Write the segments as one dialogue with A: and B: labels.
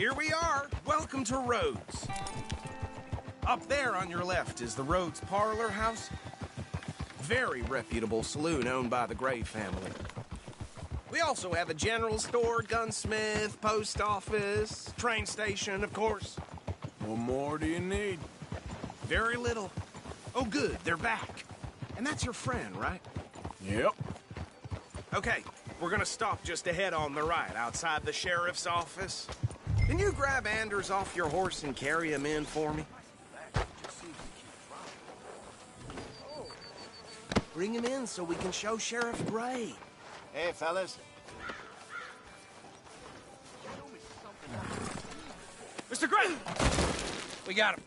A: Here we are. Welcome to Rhodes. Up there on your left is the Rhodes Parlor House. Very reputable saloon owned by the Gray family. We also have a general store, gunsmith, post office, train station, of course.
B: What more do you need?
A: Very little. Oh, good, they're back. And that's your friend, right?
B: Yep.
A: Okay, we're gonna stop just ahead on the right, outside the sheriff's office. Can you grab Anders off your horse and carry him in for me? Bring him in so we can show Sheriff Gray.
C: Hey, fellas.
A: Mr. Gray! We got him.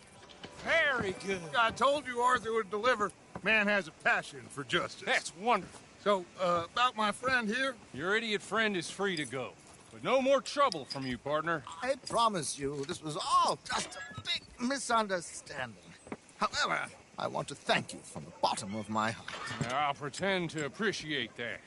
D: Very good.
B: I told you Arthur would deliver. Man has a passion for justice.
D: That's wonderful.
B: So, about my friend here?
D: Your idiot friend is free to go. But no more trouble from you, partner.
C: I promise you, this was all just a big misunderstanding. However, I want to thank you from the bottom of my heart.
D: I'll pretend to appreciate that.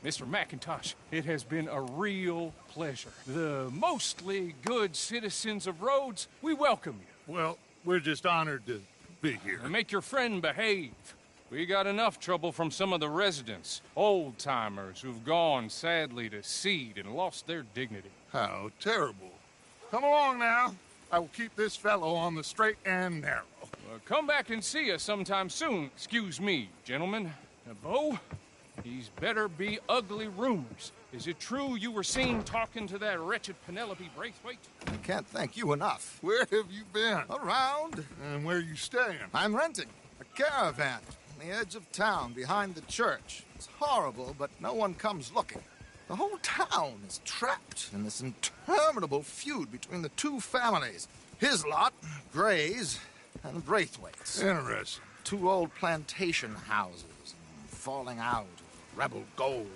D: Mr. McIntosh, it has been a real pleasure. The mostly good citizens of Rhodes, we welcome you.
B: Well, we're just honored to be here.
D: And make your friend behave. We got enough trouble from some of the residents, old-timers who've gone, sadly, to seed and lost their dignity.
B: How terrible. Come along now. I will keep this fellow on the straight and narrow.
D: Come back and see us sometime soon. Excuse me, gentlemen. Bo, these better be ugly rumors. Is it true you were seen talking to that wretched Penelope Braithwaite?
C: I can't thank you enough.
B: Where have you been?
C: Around.
B: And where you staying?
C: I'm renting a caravan on the edge of town behind the church. It's horrible, but no one comes looking. The whole town is trapped in this interminable feud between the two families. His lot, Gray's, and Braithwaite's.
B: Interesting.
C: Two old plantation houses, falling out of rebel gold,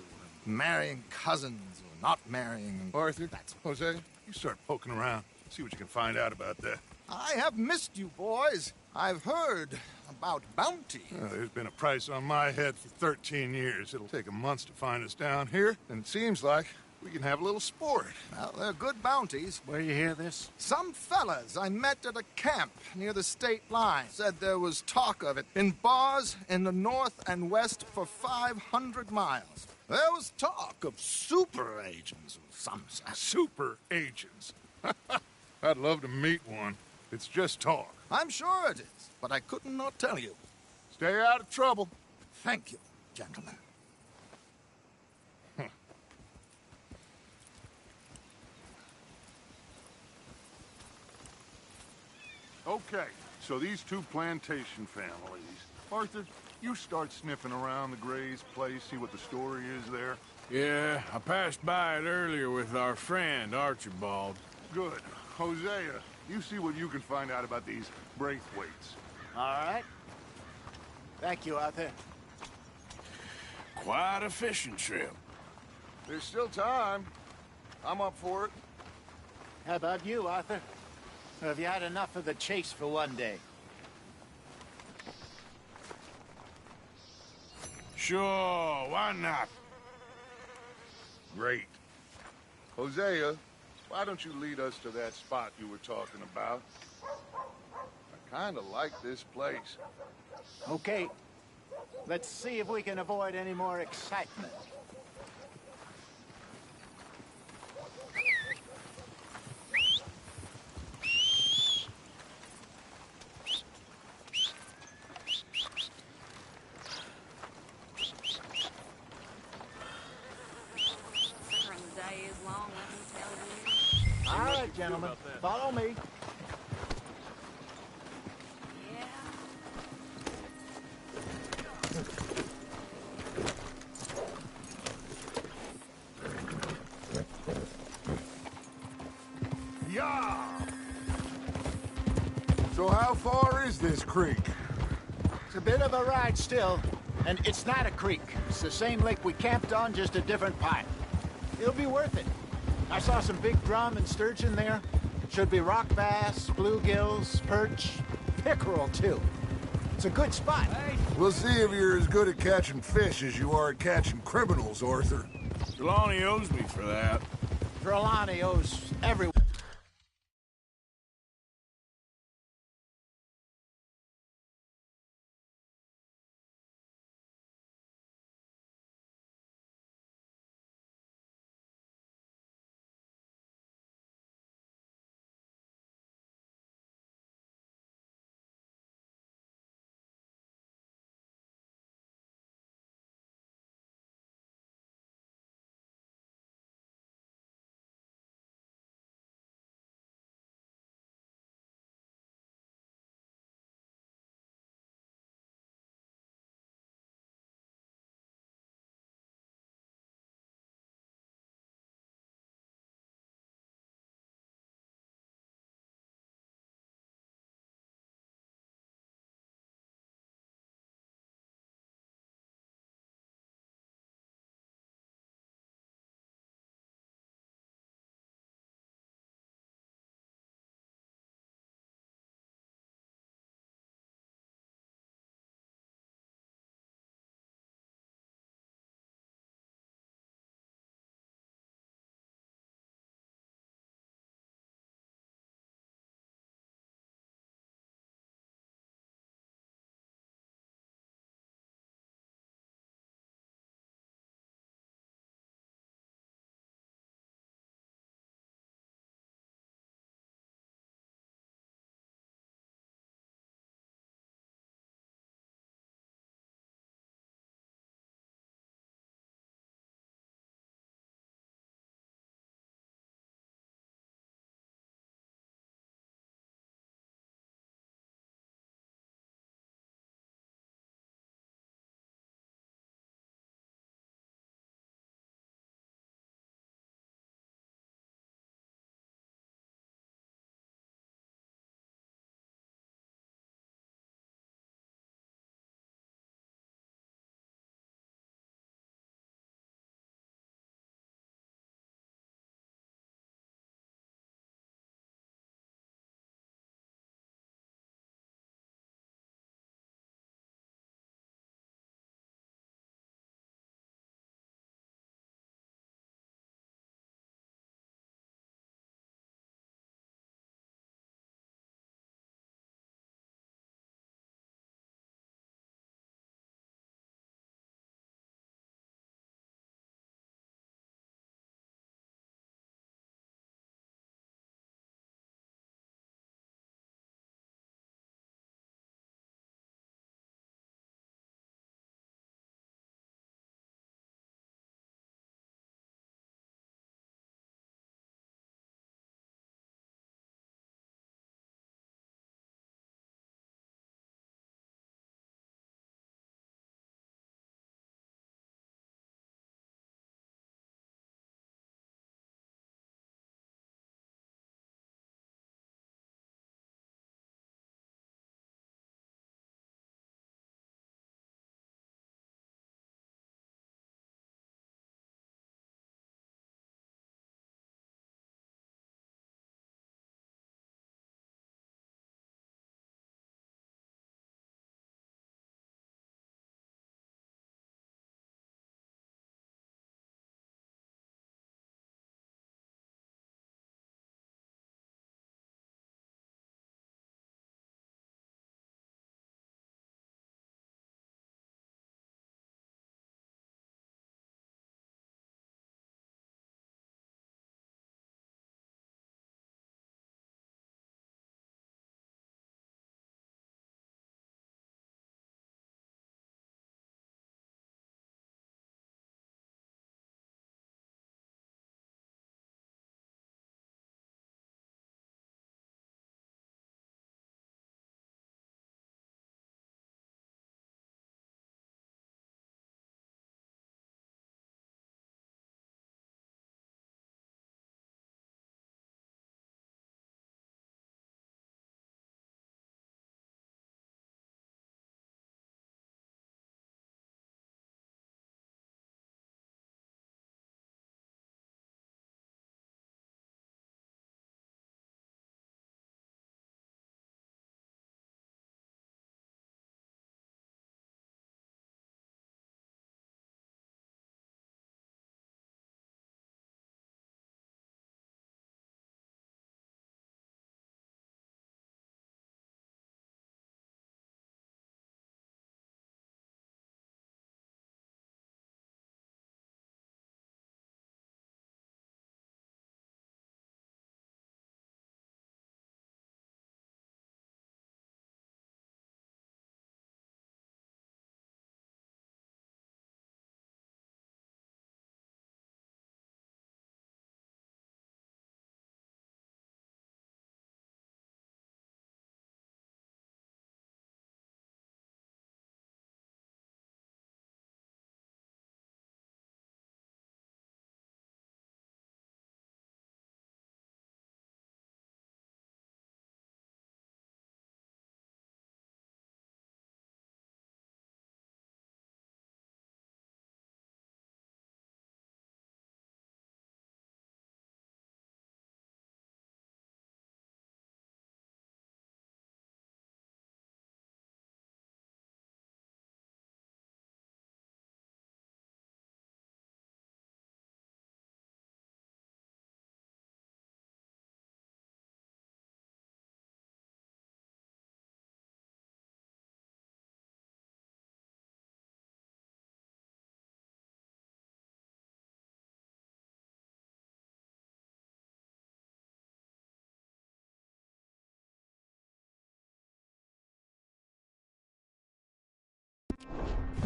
C: marrying cousins or not marrying.
B: Arthur, Jose, you start poking around. See what you can find out about that.
C: I have missed you, boys. I've heard about bounty.
B: There's been a price on my head for 13 years. It'll take 'em months to find us down here, and it seems like we can have a little sport.
C: Well, they're good bounties.
E: Where you hear this?
C: Some fellas I met at a camp near the state line said there was talk of it in bars in the north and west for 500 miles. There was talk of super agents of some sort.
B: Super agents. I'd love to meet one. It's just talk.
C: I'm sure it is, but I couldn't not tell you.
B: Stay out of trouble.
C: Thank you, gentlemen.
B: Okay, so these two plantation families. Arthur, you start sniffing around the Gray's place, see what the story is there.
F: Yeah, I passed by it earlier with our friend, Archibald.
B: Good. Hosea, you see what you can find out about these Braithwaites.
E: All right. Thank you, Arthur.
F: Quite a fishing trip.
B: There's still time. I'm up for it.
E: How about you, Arthur? Or have you had enough of the chase for one day?
F: Sure, why not?
B: Great. Hosea, why don't you lead us to that spot you were talking about? I kind of like this place.
E: Okay. Let's see if we can avoid any more excitement. All right, gentlemen, follow me.
B: Yeah! So how far is this creek?
E: It's a bit of a ride still, and it's not a creek. It's the same lake we camped on, just a different pipe. It'll be worth it. I saw some big drum and sturgeon there. Should be rock bass, bluegills, perch, pickerel, too. It's a good spot.
B: We'll see if you're as good at catching fish as you are at catching criminals, Arthur.
F: Trelawney owes me for that.
E: Trelawney owes everyone.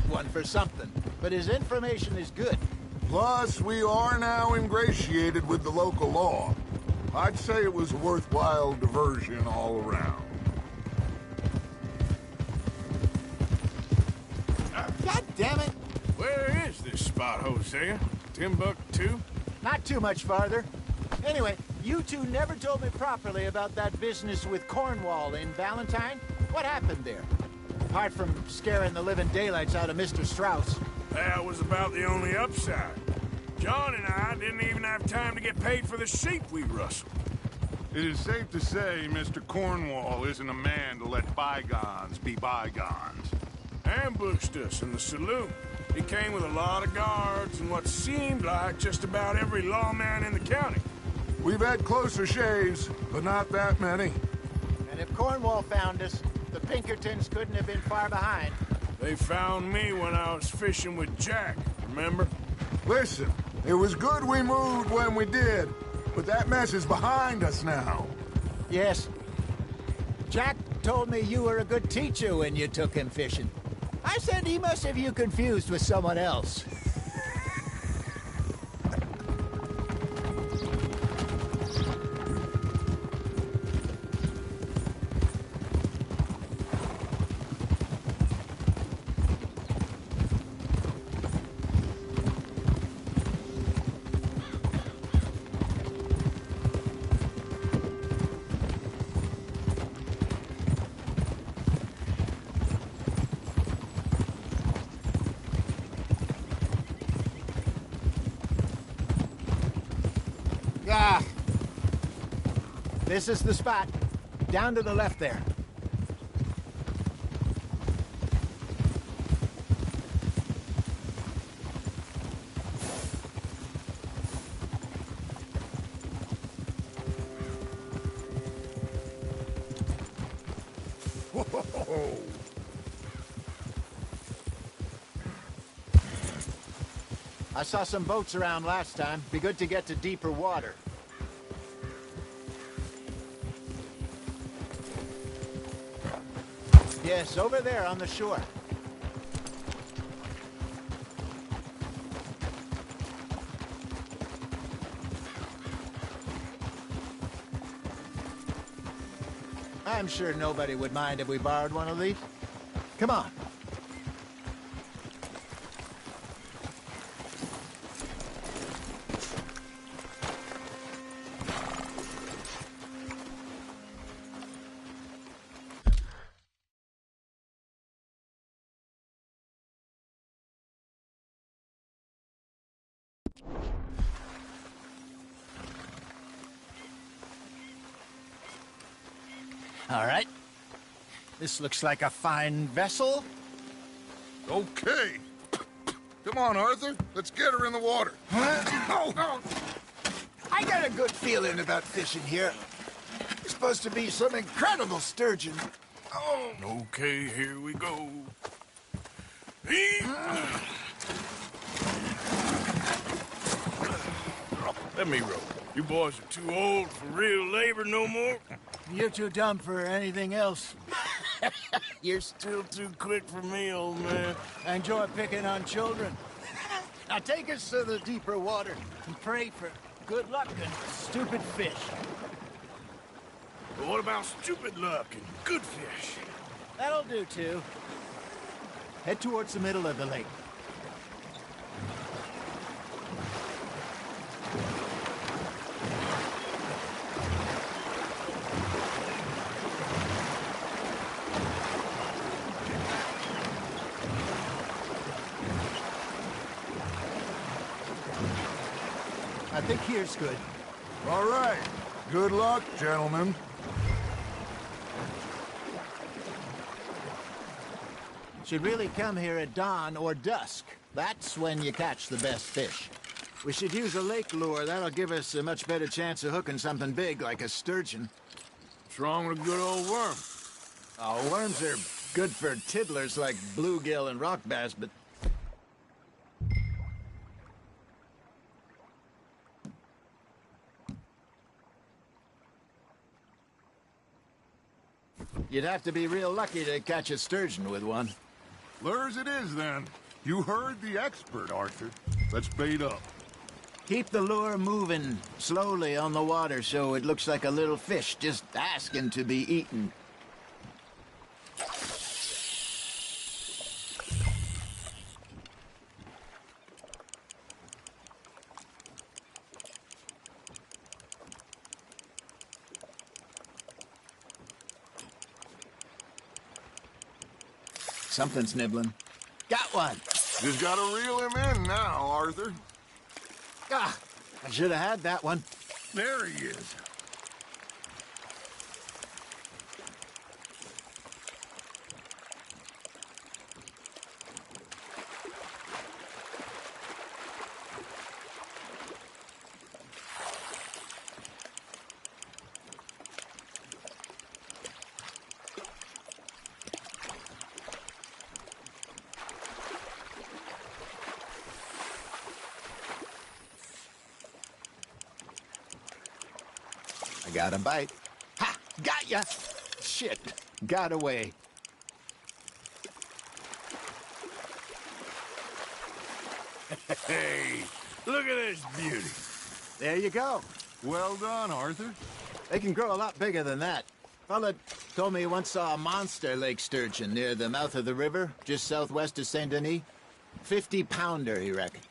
E: one for something, but his information is good.
B: Plus, we are now ingratiated with the local law. I'd say it was a worthwhile diversion all around.
E: God damn it!
F: Where is this spot, Hosea? Timbuktu?
E: Not too much farther. Anyway, you two never told me properly about that business with Cornwall in Valentine. What happened there? Apart from scaring the living daylights out of Mr. Strauss.
F: That was about the only upside. John and I didn't even have time to get paid for the sheep we rustled.
B: It is safe to say Mr. Cornwall isn't a man to let bygones be bygones.
F: Ambushed us in the saloon. He came with a lot of guards and what seemed like just about every lawman in the county.
B: We've had closer shaves, but not that many.
E: And if Cornwall found us, the Pinkertons couldn't have been far behind.
F: They found me when I was fishing with Jack, remember?
B: Listen, it was good we moved when we did, but that mess is behind us now.
E: Yes. Jack told me you were a good teacher when you took him fishing. I said he must have you confused with someone else. Ah. This is the spot. Down to the left there.
B: Whoa.
E: I saw some boats around last time. Be good to get to deeper water. Yes, over there on the shore. I'm sure nobody would mind if we borrowed one of these. Come on. All right. This looks like a fine vessel.
B: Okay. Come on, Arthur. Let's get her in the water.
E: Oh. I got a good feeling about fishing here. It's supposed to be some incredible sturgeon. Oh.
F: Okay, here we go. Let me row. You boys are too old for real labor no more.
E: You're too dumb for anything else.
F: You're still too quick for me, old man.
E: I enjoy picking on children. Now take us to the deeper water and pray for good luck and stupid fish.
F: But what about stupid luck and good fish?
E: That'll do, too. Head towards the middle of the lake. I think here's good.
B: All right. Good luck, gentlemen.
E: Should really come here at dawn or dusk. That's when you catch the best fish. We should use a lake lure. That'll give us a much better chance of hooking something big like a sturgeon.
F: What's wrong with a good old worm?
E: Oh, worms are good for tiddlers like bluegill and rock bass, but... You'd have to be real lucky to catch a sturgeon with one.
B: Lures it is, then. You heard the expert, Arthur. Let's bait up.
E: Keep the lure moving slowly on the water so it looks like a little fish just asking to be eaten. Something's nibbling. Got one!
B: Just gotta reel him in now, Arthur.
E: Ah, I should have had that one.
B: There he is.
E: I got a bite. Ha! Got ya! Shit, got away.
F: Hey, look at this beauty.
E: There you go.
B: Well done, Arthur.
E: They can grow a lot bigger than that. Fella told me he once saw a monster lake sturgeon near the mouth of the river, just southwest of Saint Denis. 50-pounder, he reckoned.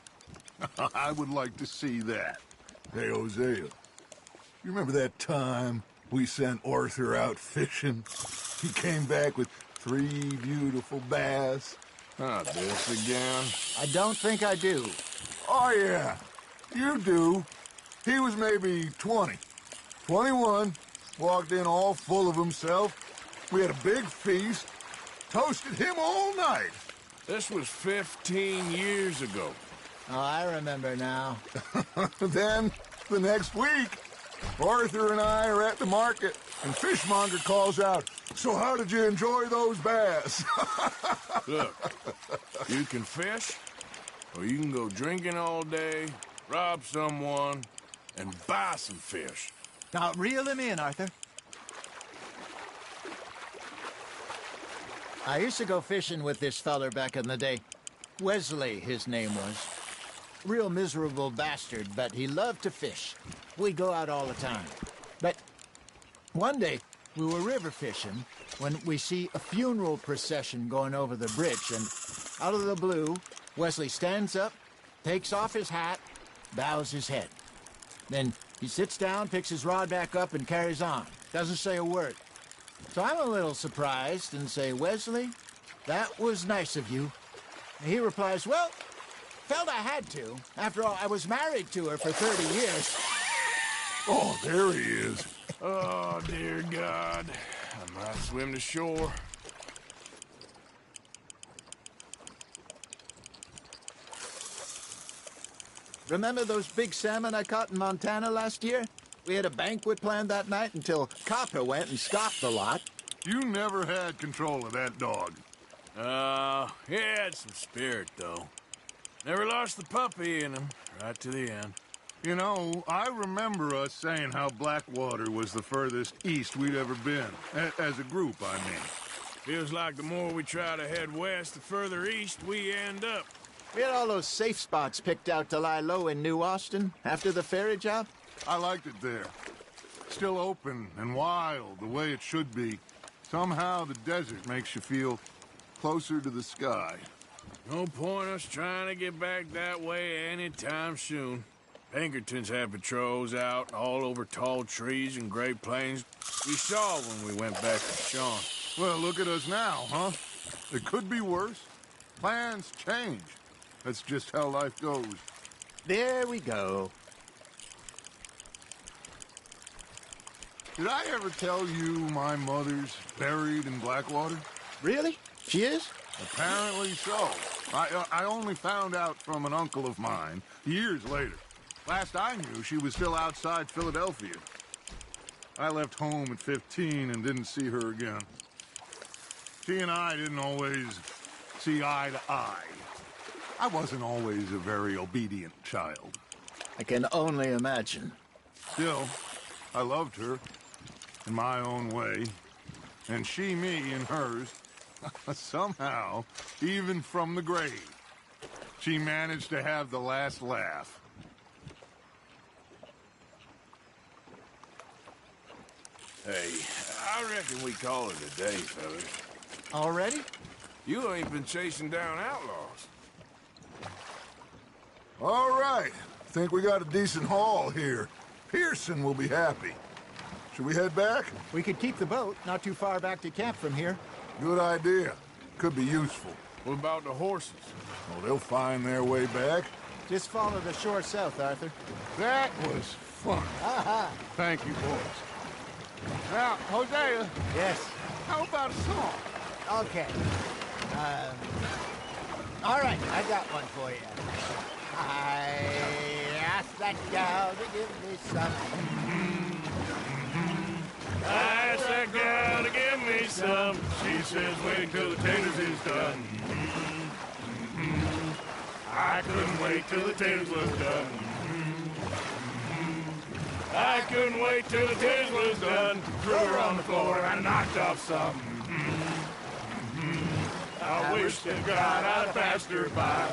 B: I would like to see that.
G: Hey, Hosea, you remember that time we sent Arthur out fishing? He came back with 3 beautiful bass.
B: Not this again.
E: I don't think I do.
G: Oh, yeah, you do. He was maybe 20, 21, walked in all full of himself. We had a big feast, toasted him all night.
F: This was 15 years ago.
E: Oh, I remember now.
G: Then, the next week, Arthur and I are at the market, and Fishmonger calls out, "So how did you enjoy those bass?"
F: Look, you can fish, or you can go drinking all day, rob someone, and buy some fish.
E: Now, reel him in, Arthur. I used to go fishing with this feller back in the day. Wesley, his name was. Real miserable bastard, but he loved to fish. We'd go out all the time. But one day, we were river fishing when we see a funeral procession going over the bridge, and out of the blue, Wesley stands up, takes off his hat, bows his head. Then he sits down, picks his rod back up, and carries on. Doesn't say a word. So I'm a little surprised and say, "Wesley, that was nice of you." And he replies, "Well, felt I had to. After all, I was married to her for 30 years.
G: Oh, there he is.
F: Oh, dear God. I might swim to shore.
E: Remember those big salmon I caught in Montana last year? We had a banquet planned that night until Copper went and scoffed a lot.
B: You never had control of that dog.
F: He had some spirit, though. Never lost the puppy in him, right to the end.
B: You know, I remember us saying how Blackwater was the furthest east we'd ever been. As a group, I mean.
F: Feels like the more we try to head west, the further east we end up.
E: We had all those safe spots picked out to lie low in New Austin after the ferry job.
B: I liked it there. Still open and wild, the way it should be. Somehow the desert makes you feel closer to the sky.
F: No point us trying to get back that way anytime soon. Pinkertons had patrols out all over tall trees and Great Plains. We saw when we went back to Sean.
B: Well, look at us now, huh? It could be worse. Plans change. That's just how life goes.
E: There we go.
B: Did I ever tell you my mother's buried in Blackwater?
E: Really? She is?
B: Apparently so. I only found out from an uncle of mine years later. Last I knew, she was still outside Philadelphia. I left home at 15 and didn't see her again. She and I didn't always see eye to eye. I wasn't always a very obedient child.
E: I can only imagine.
B: Still, I loved her in my own way, and she me in hers. Somehow, even from the grave, she managed to have the last laugh.
F: Hey, I reckon we call it a day, fellas.
E: Already?
F: You ain't been chasing down outlaws.
G: All right. Think we got a decent haul here. Pearson will be happy. Should we head back?
E: We could keep the boat, not too far back to camp from here.
G: Good idea. Could be useful.
F: What about the horses?
G: Well, they'll find their way back.
E: Just follow the shore south, Arthur.
B: That was fun. Thank you, boys. Now, Hosea,
E: Yes.
B: how about a song?
E: Okay. All right, I got one for you. I asked that gal to give me some.
F: I asked that gal to give me some. She says, wait till the taters is done. I couldn't wait till the taters was done. I couldn't wait till the taters was done. Threw her on the floor and I knocked off some. I wish to God I'd passed her by.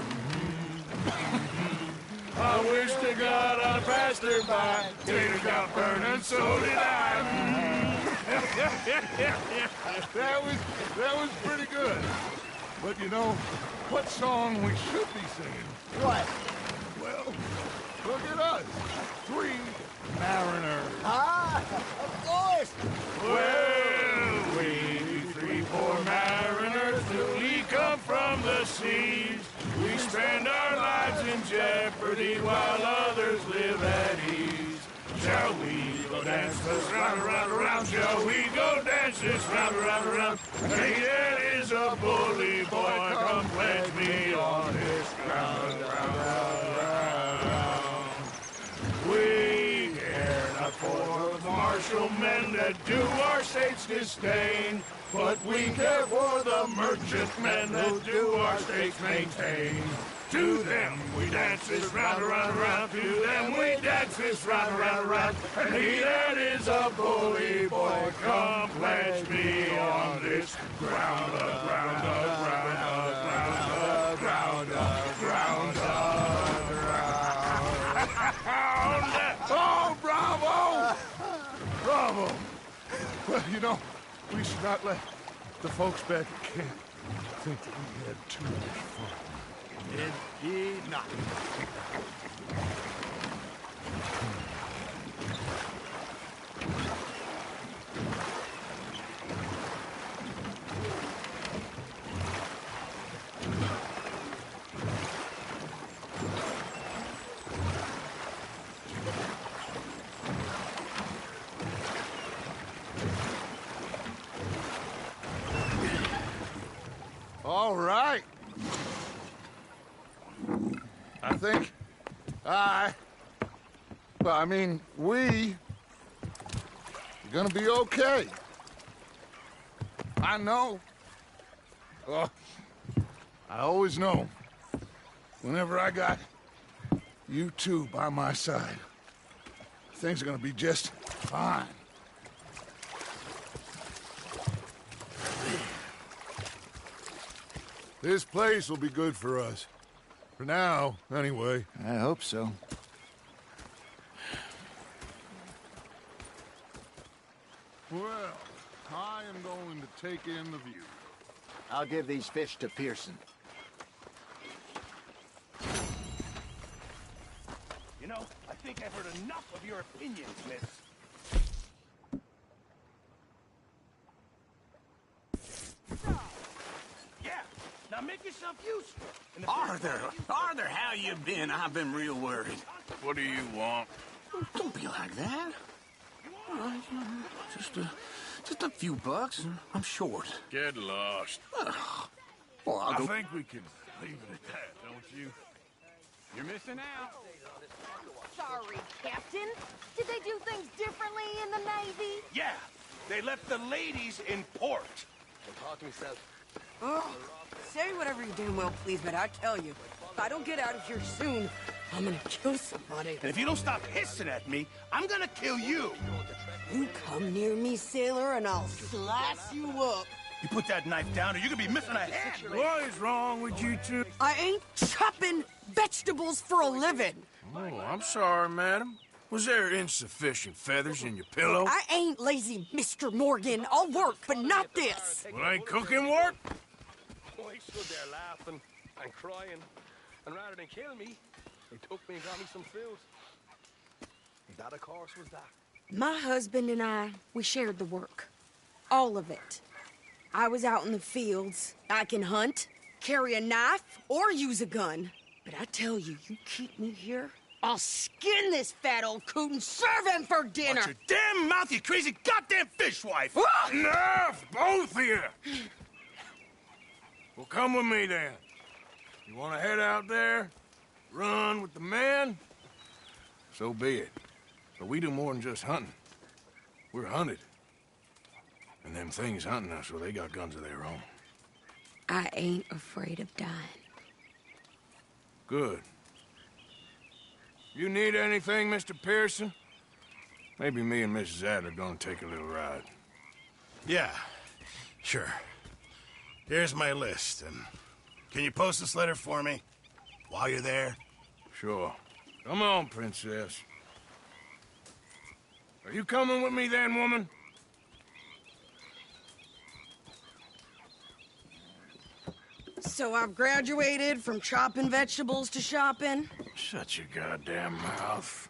F: I wish to God I'd passed her by. Taters got burned and so did I.
B: That was pretty good. But you know, what song we should be singing?
E: What?
B: Well, look at us. 3 mariners.
E: Of course!
F: Well, we 3 poor mariners newly come from the seas. We spend our lives in jeopardy while others live at ease. Shall we go dance this round, around, around? Shall we go dance this round, around, around? Hey, that is a bully boy. Come pledge me on this ground, round, round, round. We care not for the martial men that do our state's disdain, but we care for the merchantmen that do our states maintain. To them we dance this round, around, around. To them we dance this round, around, around. And he that is a bully boy, come pledge me on this ground, ground, ground, ground, ground, ground, ground.
B: Oh, bravo! Bravo! Well, you know, we should not let the folks back at camp think that we had too much fun.
E: Indeed not.
B: All right. I think we are gonna be okay. I know. Oh, I always know. Whenever I got you two by my side, things are gonna be just fine. This place will be good for us. For now, anyway.
E: I hope so.
B: Well, I am going to take in the view.
E: I'll give these fish to Pearson.
A: You know, I think I've heard enough of your opinions, miss. Yeah, now make yourself useful.
H: Arthur, how you been? I've been real worried.
F: What do you want?
H: Don't be like that. All right, just a few bucks. I'm short.
F: Get lost.
H: Well, I'll
F: I
H: go.
F: think we can leave it at that, don't you?
D: You're missing out.
I: Sorry, Captain. Did they do things differently in the Navy?
A: Yeah, they left the ladies in port.
J: Oh, say whatever you damn well please, but I tell you, if I don't get out of here soon, I'm gonna kill somebody.
A: And if you don't stop hissing at me, I'm gonna kill you.
J: You come near me, sailor, and I'll slice you up.
K: You put that knife down or you could be missing a hand.
F: What is wrong with you two?
J: I ain't chopping vegetables for a living.
F: Oh, I'm sorry, madam. Was there insufficient feathers in your pillow?
J: I ain't lazy, Mr. Morgan. I'll work, but not this.
F: Well, ain't cooking work?
L: Oh, he stood there laughing and crying. And rather than kill me, he took me and got me some food. That, of course, was that.
J: My husband and I, we shared the work. All of it. I was out in the fields. I can hunt, carry a knife, or use a gun. But I tell you, you keep me here, I'll skin this fat old coot and serve him for dinner.
K: Watch your damn mouth, you crazy goddamn fishwife!
F: Enough, both of you! Well, come with me, then. You want to head out there, run with the men? So be it. But we do more than just hunting. We're hunted. And them things hunting us, well, they got guns of their own.
J: I ain't afraid of dying.
F: Good. You need anything, Mr. Pearson? Maybe me and Mrs. Adler gonna take a little ride.
K: Yeah, sure. Here's my list, and can you post this letter for me while you're there?
F: Sure. Come on, Princess. Are you coming with me then, woman?
J: So I've graduated from chopping vegetables to shopping?
F: Shut your goddamn mouth.